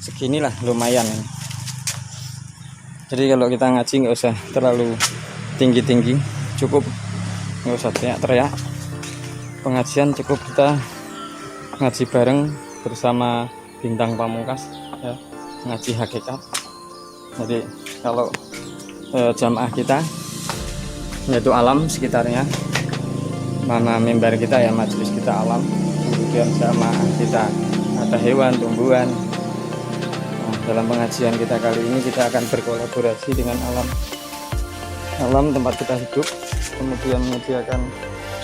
seginilah lumayan. Jadi kalau kita ngaji nggak usah terlalu tinggi-tinggi, cukup nggak usah teriak-teriak. Pengajian cukup kita ngaji bareng bersama Bintang Pamungkas ya, ngaji hakikat. Jadi kalau jamaah kita yaitu alam sekitarnya, mana mimbar kita ya, majelis kita alam, kemudian jamaah kita ada hewan, tumbuhan. Dalam pengajian kita kali ini kita akan berkolaborasi dengan alam tempat kita hidup, kemudian menyediakan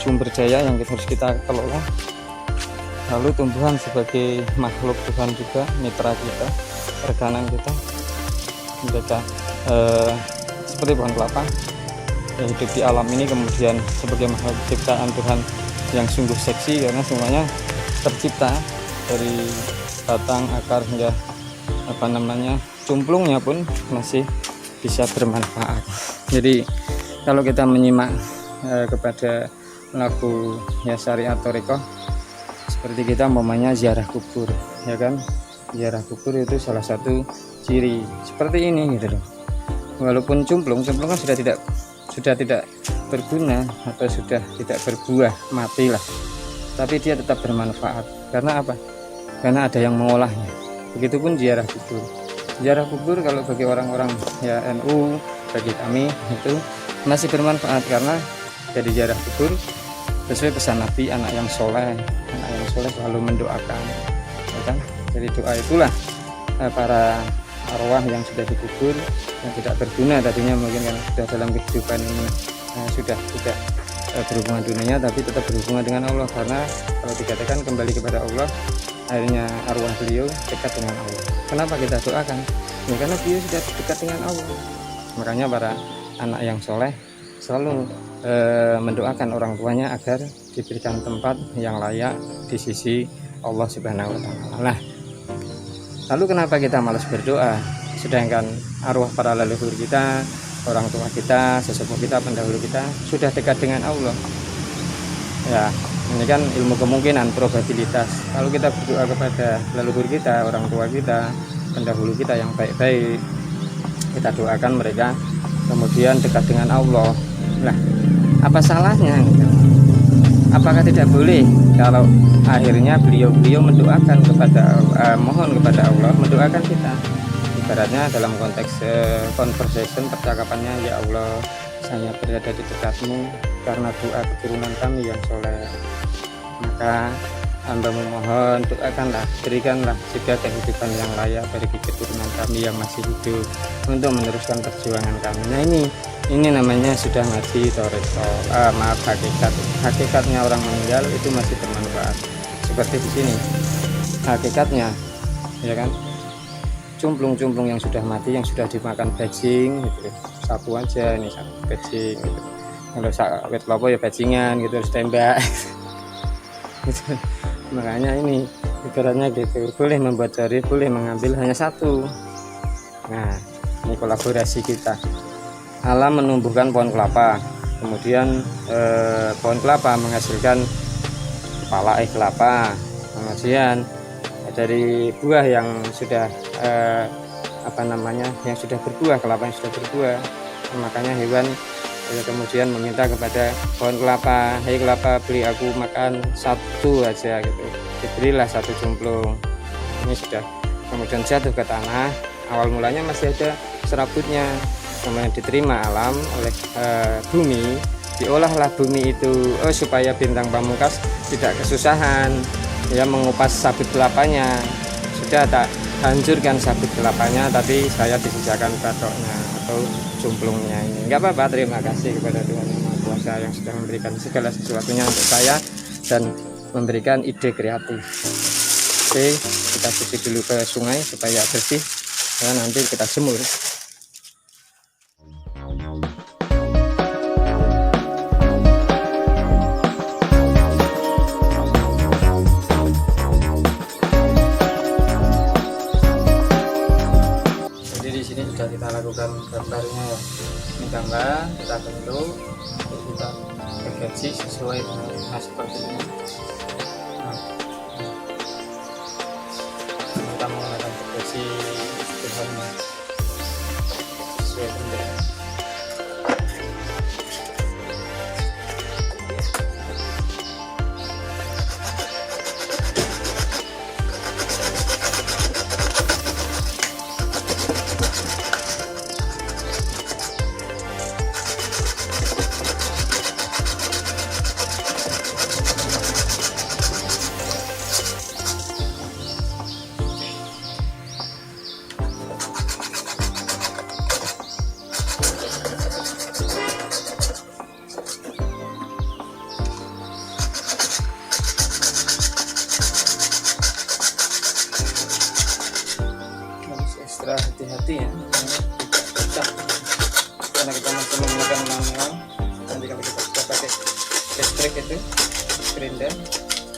sumber daya yang harus kita kelola. Lalu tumbuhan sebagai makhluk Tuhan juga, mitra kita, rekanan kita. Mereka seperti pohon kelapa yang hidup di alam ini, kemudian sebagai makhluk ciptaan Tuhan yang sungguh seksi karena semuanya tercipta dari batang, akar hingga cumplungnya pun masih bisa bermanfaat. Jadi kalau kita menyimak kepada lagu ya syariat thariqah, seperti kita umpamanya ziarah kubur ya kan, ziarah kubur itu salah satu ciri seperti ini gitu loh. Walaupun cumplung kan sudah tidak berguna atau sudah tidak berbuah, matilah, tapi dia tetap bermanfaat. Karena apa? Karena ada yang mengolahnya. Begitupun ziarah kubur. Ziarah kubur kalau bagi orang-orang ya NU, bagi kami itu masih bermanfaat karena jadi ziarah kubur sesuai pesan Nabi, anak yang soleh selalu mendoakan ya kan? Jadi doa itulah para arwah yang sudah dikubur, yang tidak berguna tadinya mungkin kan sudah dalam kehidupan ini sudah tidak berhubungan dunia, tapi tetap berhubungan dengan Allah. Karena kalau dikatakan kembali kepada Allah, akhirnya arwah beliau dekat dengan Allah. Kenapa kita doakan? Ya karena beliau sudah dekat dengan Allah. Makanya para anak yang soleh selalu mendoakan orang tuanya agar diberikan tempat yang layak di sisi Allah Subhanahu wa Ta'ala. Nah, lalu kenapa kita malas berdoa sedangkan arwah para leluhur kita, orang tua kita, sesepuh kita, pendahulu kita sudah dekat dengan Allah? Ya, ini kan ilmu kemungkinan, probabilitas. Kalau kita berdoa kepada leluhur kita, orang tua kita, pendahulu kita yang baik-baik, kita doakan mereka kemudian dekat dengan Allah. Nah, apa salahnya? Apakah tidak boleh kalau akhirnya beliau mendoakan kepada mohon kepada Allah, mendoakan kita? Ibaratnya dalam konteks conversation, percakapannya, ya Allah, saya berada di dekatmu karena doa keturunan kami yang soleh, maka Hamba memohon doakanlah, berikanlah juga kehidupan yang layak bagi keturunan kami yang masih hidup untuk meneruskan perjuangan kami. Nah ini namanya sudah ngaji thariqah, hakikatnya orang meninggal itu masih bermanfaat. Seperti di sini hakikatnya ya kan, cumplung-cumplung yang sudah mati, yang sudah dimakan bajing gitu, sapu aja ini sapu bajing gitu. Kalau sawit kelapa ya bajingan gitu, harus tembak gitu. Makanya ini ibaratnya gitu, boleh membuat jari, boleh mengambil hanya satu. Nah, ini kolaborasi kita. Alam menumbuhkan pohon kelapa, kemudian pohon kelapa menghasilkan kepala kelapa, kemudian dari buah yang sudah yang sudah berbuah, kelapa yang sudah berbuah, makanya hewan kemudian meminta kepada pohon kelapa, hei kelapa, beri aku makan satu aja gitu. Diberilah satu cumplung. Ini sudah kemudian jatuh ke tanah. Awal mulanya masih ada serabutnya, kemudian diterima alam oleh bumi, diolahlah bumi itu supaya Bintang Pamungkas tidak kesusahan ya mengupas sabut kelapanya. Sudah tak hancurkan sabut kelapanya, tapi saya disisakan batoknya atau cumplungnya ini. Enggak apa-apa, terima kasih kepada Tuhan Yang Maha Kuasa yang sudah memberikan segala sesuatunya untuk saya dan memberikan ide kreatif. Oke, kita cuci dulu ke sungai supaya bersih dan nanti kita jemur. Sudah kita lakukan gambarnya ya, ini gambar kita bentuk, kita gergaji sesuai dengan seperti ini. Nah, kita menggunakan gergaji hati-hati ya, susah karena kita masih menggunakan manual. Nanti kalau kita sudah pakai listrik itu grinder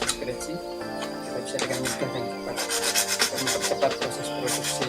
scratchy, kita bisa dengan mudah dan cepat dan mempercepat proses produksi.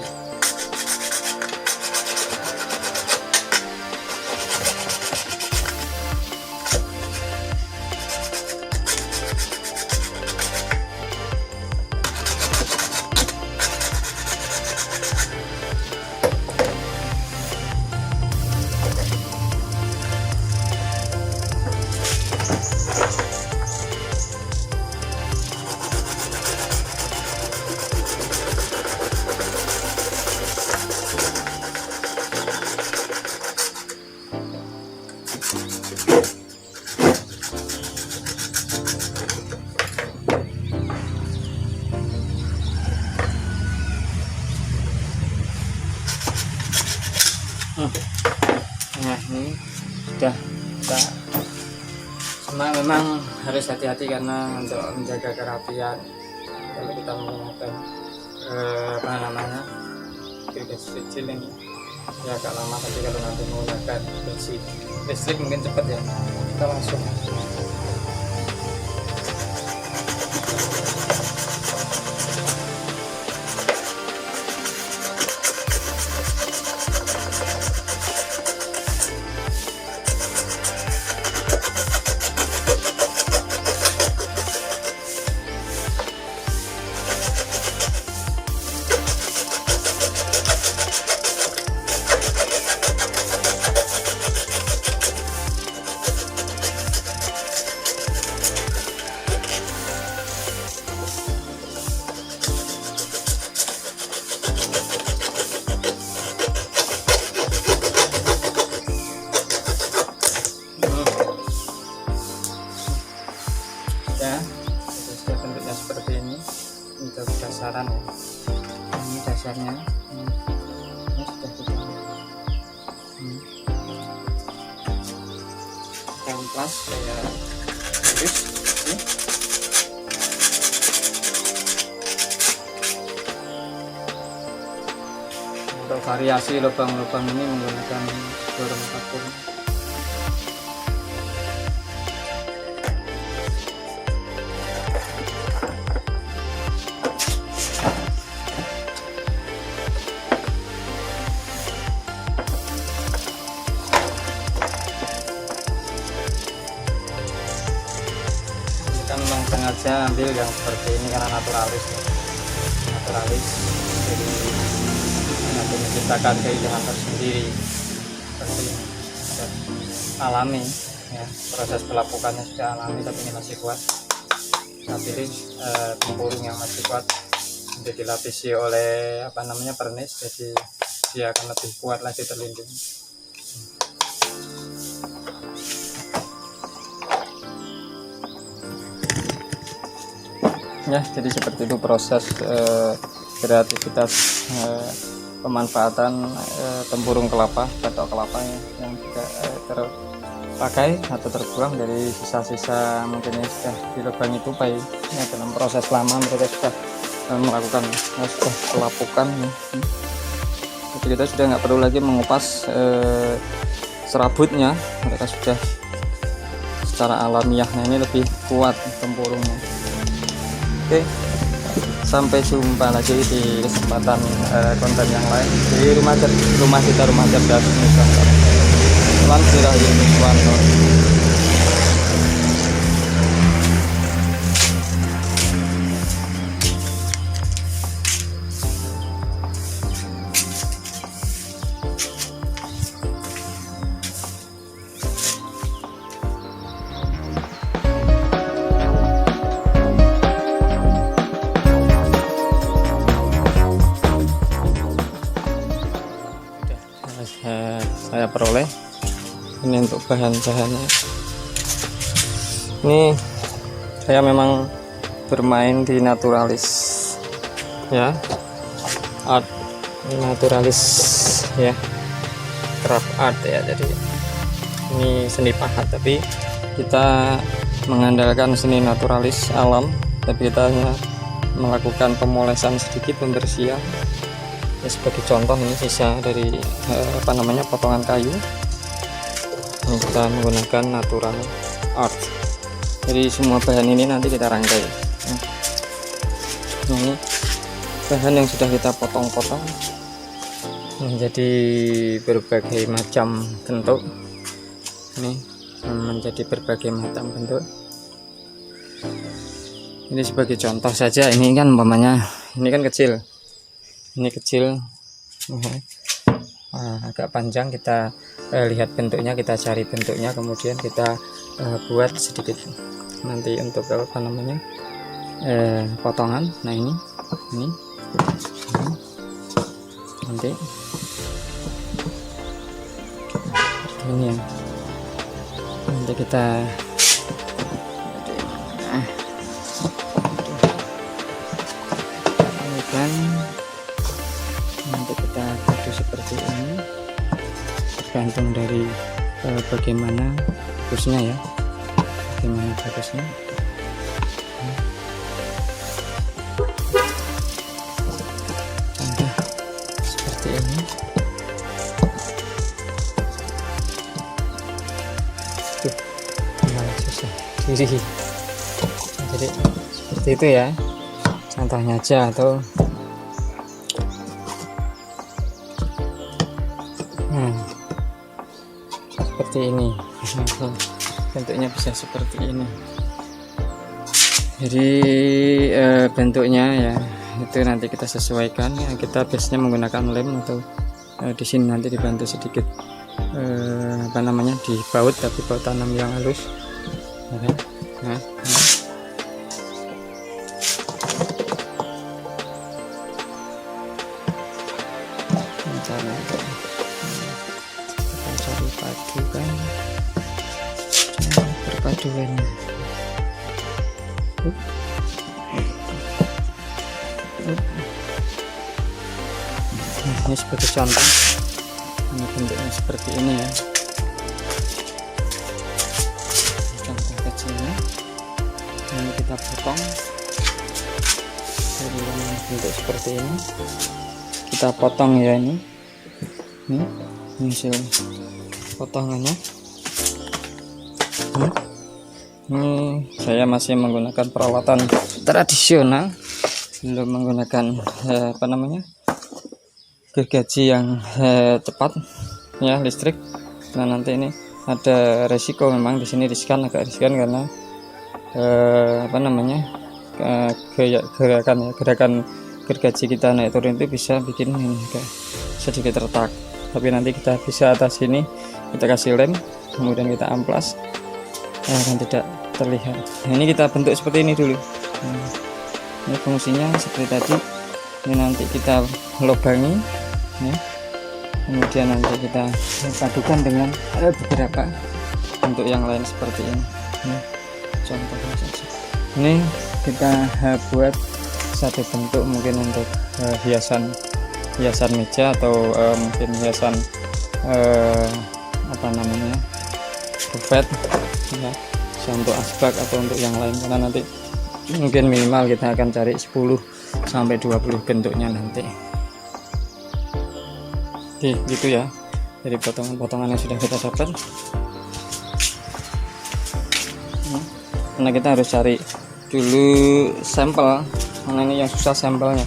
Nah ini sudah kita memang harus hati-hati karena untuk menjaga kerapian kalau kita menggunakan apa namanya gas kecil ini ya agak lama, tapi kalau nanti menggunakan listrik mungkin cepat ya. Kita langsung ya, sudah bentuknya seperti ini untuk dasaran ya. Ini dasarnya, ini sudah kita amplas kayak halus ini. Untuk variasi lubang-lubang ini menggunakan dorong kapur. Memang sengaja ambil yang seperti ini karena naturalis, jadi nanti menciptakan keindahan tersendiri seperti ini. Alami ya, proses pelapukannya sudah alami, tapi ini masih kuat. Nah, pilih tempurung yang masih kuat untuk dilapisi oleh apa namanya pernis, jadi dia akan lebih kuat lagi terlindung. Ya, jadi seperti itu proses kreativitas pemanfaatan tempurung kelapa, batok kelapa ya, yang juga terpakai atau terbuang dari sisa-sisa mungkin yang sudah dilubang itu baik ya, dalam proses lama mereka sudah melakukan sudah pelapukan ya. Jadi kita sudah nggak perlu lagi mengupas serabutnya, mereka sudah secara alamiah. Nah, ini lebih kuat tempurungnya. Oke, sampai jumpa lagi di kesempatan konten yang lain di rumah cerdas Nusantara. Salam Sirahyuswanto. Saya peroleh ini untuk bahan-bahannya. Ini saya memang bermain di naturalis ya, art naturalis ya, craft art ya. Jadi ini seni pahat, tapi kita mengandalkan seni naturalis alam, tapi kita hanya melakukan pemolesan sedikit, pembersihan Ya, sebagai contoh ini sisa dari potongan kayu. Ini kita menggunakan natural art. Jadi semua bahan ini nanti kita rangkai. Ini bahan yang sudah kita potong-potong menjadi berbagai macam bentuk. Ini menjadi berbagai macam bentuk. Ini sebagai contoh saja. Ini kan umpamanya ini kan kecil, ini kecil, agak panjang. Kita lihat bentuknya, kita cari bentuknya, kemudian kita buat sedikit nanti untuk potongan. Nah ini nanti ini ya, nanti kita nanti kita buat seperti ini, tergantung dari bagaimana bagusnya ya, bagaimana bagusnya. Contoh seperti ini. Malah susah. Jadi seperti itu ya, contohnya aja. Atau seperti ini. Bentuknya bisa seperti ini. Jadi bentuknya ya itu nanti kita sesuaikan ya. Kita biasanya menggunakan lem atau di sini nanti dibantu sedikit dibaut, tapi baut tanam yang halus. Nah, cara kita cari padukan, perpaduannya. Ini sebagai contoh, ini bentuknya seperti ini ya, contoh kecilnya. Ini kita potong dari bentuk seperti ini, kita potong ya. Ini hasil potongannya. Ini saya masih menggunakan peralatan tradisional, belum menggunakan gergaji yang cepat ya, listrik. Nah nanti ini ada resiko, memang di sini agak riskan karena gerakan gergaji kita naik turun itu bisa bikin ini sedikit retak. Tapi nanti kita bisa atas ini, kita kasih lem, kemudian kita amplas, akan tidak terlihat. Nah, ini kita bentuk seperti ini dulu. Ini fungsinya seperti tadi. Ini nanti kita lubangi ya. Kemudian nanti kita padukan dengan beberapa bentuk yang lain seperti ini. Contohnya saja. Ini kita buat satu bentuk mungkin untuk hiasan meja, atau mungkin hiasan buffet ya, bisa untuk asbak atau untuk yang lain, karena nanti mungkin minimal kita akan cari 10 sampai 20 bentuknya nanti. Oke, gitu ya. Jadi potongan-potongan yang sudah kita dapat. Karena kita harus cari dulu sampel, karena ini yang susah sampelnya.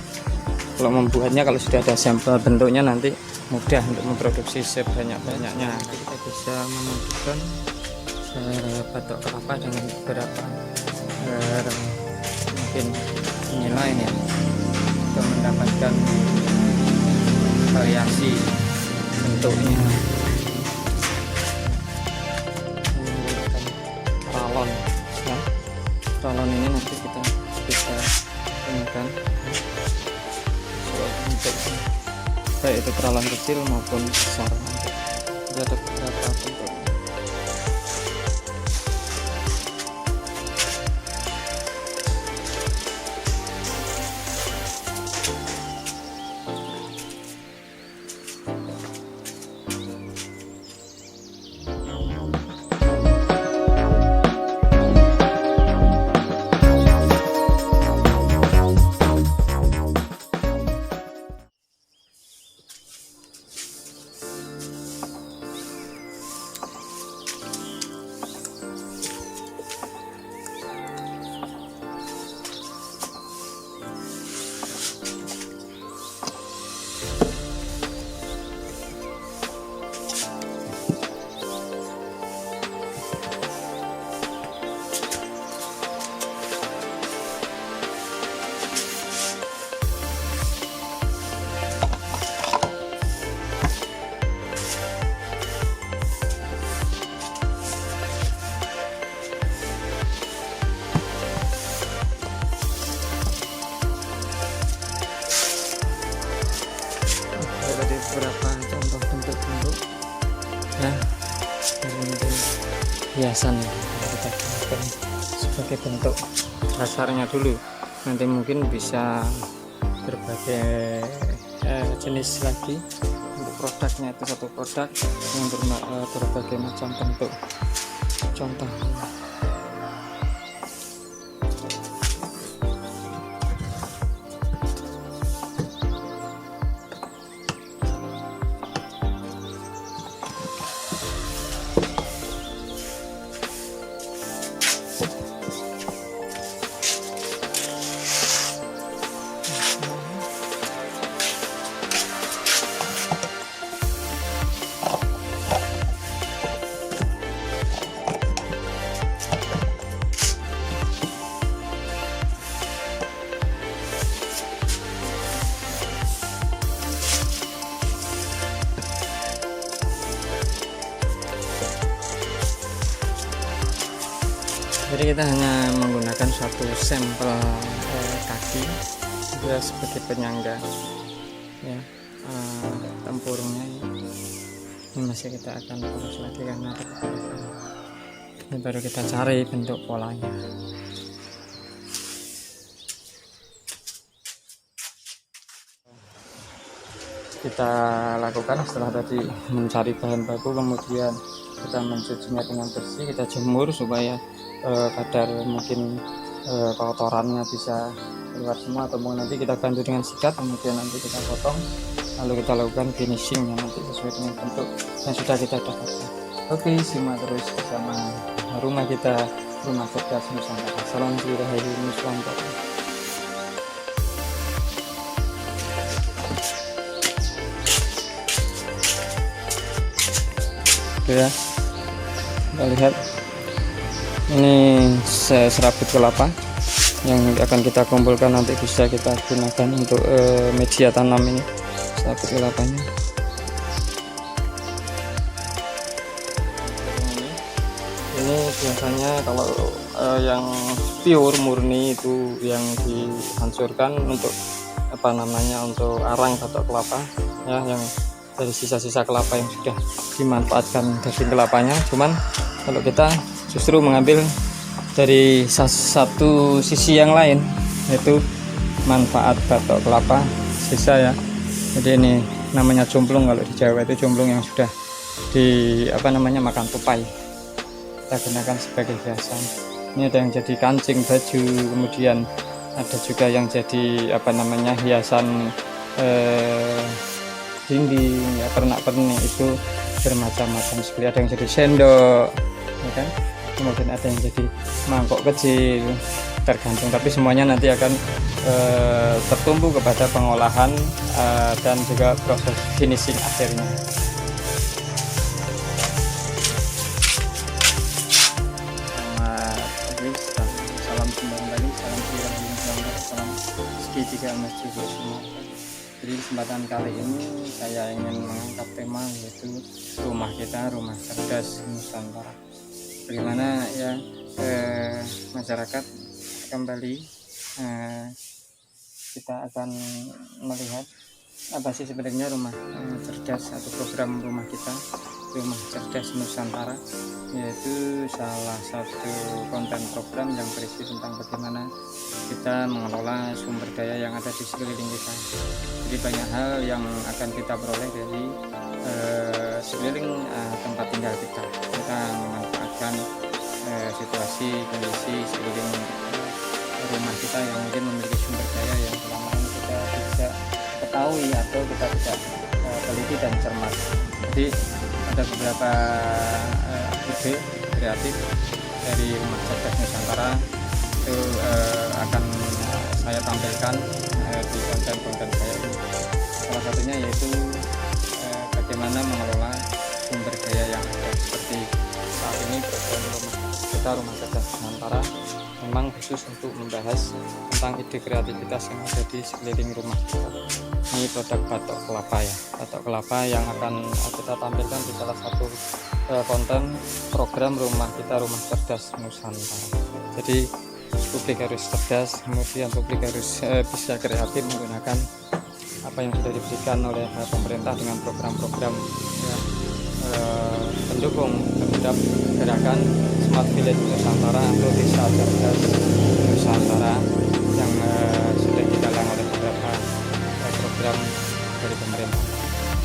Kalau membuatnya, kalau sudah ada sampel bentuknya nanti mudah untuk memproduksi sebanyak-banyaknya. Kita bisa memadukan batok kelapa dengan beberapa mungkin nilai ya, untuk mendapatkan variasi bentuknya. Ralon ya. Ralon ini nanti kita bisa gunakan untuk baik itu peralon kecil maupun besar. Ada beberapa bentuk. hiasan kita gunakan sebagai bentuk dasarnya dulu. Nanti mungkin bisa berbagai jenis lagi. Untuk produknya itu satu produk yang berbagai macam bentuk. Contoh jadi kita hanya menggunakan suatu sampel kaki juga sebagai penyangga ya. Tempurungnya ini masih kita akan polos lagi karena ada kebalikan. Ini baru kita cari bentuk polanya. Kita lakukan setelah tadi mencari bahan baku, kemudian kita mencucinya dengan bersih, kita jemur supaya kadar mungkin kotorannya bisa keluar semua, atau mau nanti kita bantu dengan sikat, kemudian nanti kita potong, lalu kita lakukan finishing yang nanti sesuai dengan bentuk yang sudah kita dapatkan. Oke, simak terus bersama rumah kita, Rumah Cerdas Nusantara. Salam Rahayu Nusantara. Oke ya, kita lihat ini serabut kelapa yang akan kita kumpulkan, nanti bisa kita gunakan untuk media tanam. Ini serabut kelapanya. Ini biasanya kalau yang pure murni itu yang dihancurkan untuk untuk arang batok kelapa ya, yang dari sisa-sisa kelapa yang sudah dimanfaatkan daging kelapanya. Cuman kalau kita justru mengambil dari satu sisi yang lain, yaitu manfaat batok kelapa sisa ya. Jadi ini namanya jomblong, kalau di Jawa itu jomblong yang sudah makan tupai, kita gunakan sebagai hiasan. Ini ada yang jadi kancing baju, kemudian ada juga yang jadi hiasan dinding ya, pernak-pernik itu bermacam-macam sekali. Ada yang jadi sendok ya kan, kemudian ada yang jadi mangkok kecil, tergantung, tapi semuanya nanti akan tertumpu kepada pengolahan dan juga proses finishing akhirnya. Salam kembali, salam salam segitiga masjid Sumatera. Jadi kesempatan kali ini saya ingin mengangkat tema yaitu rumah kita, Rumah Cerdas Nusantara. Bagaimana ya masyarakat kembali kita akan melihat apa sih sebenarnya rumah cerdas atau program rumah kita, Rumah Cerdas Nusantara, yaitu salah satu konten program yang berisi tentang bagaimana kita mengelola sumber daya yang ada di sekeliling kita. Jadi banyak hal yang akan kita peroleh dari sekeliling tempat tinggal kita. Kita memanfaatkan situasi kondisi sekeliling rumah kita yang mungkin memiliki sumber daya yang selama ini kita tidak ketahui atau kita tidak teliti dan cermat. Jadi ada beberapa ide kreatif dari Rumah Cerdas Nusantara itu akan saya tampilkan di konten-konten saya ini. Salah satunya yaitu bagaimana mengelola sumber daya yang ada, seperti saat ini program Rumah Cerdas Nusantara memang khusus untuk membahas tentang ide kreativitas yang ada di sekeliling rumah kita. Ini produk batok kelapa ya, batok kelapa yang akan kita tampilkan di salah satu konten program rumah kita, Rumah Cerdas Nusantara. Jadi publik harus cerdas, kemudian publik harus bisa kreatif menggunakan apa yang sudah diberikan oleh pemerintah dengan program-program ya, pendukung terhadap gerakan Smart Village Nusantara atau Desa Cerdas Nusantara yang sudah digalang oleh beberapa program dari pemerintah.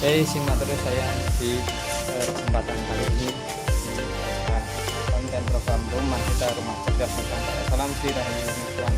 Oke, simak terus saya di kesempatan kali ini di konten program rumah kita, rumah cerdas Nusantara. Salam Sri Rahayu.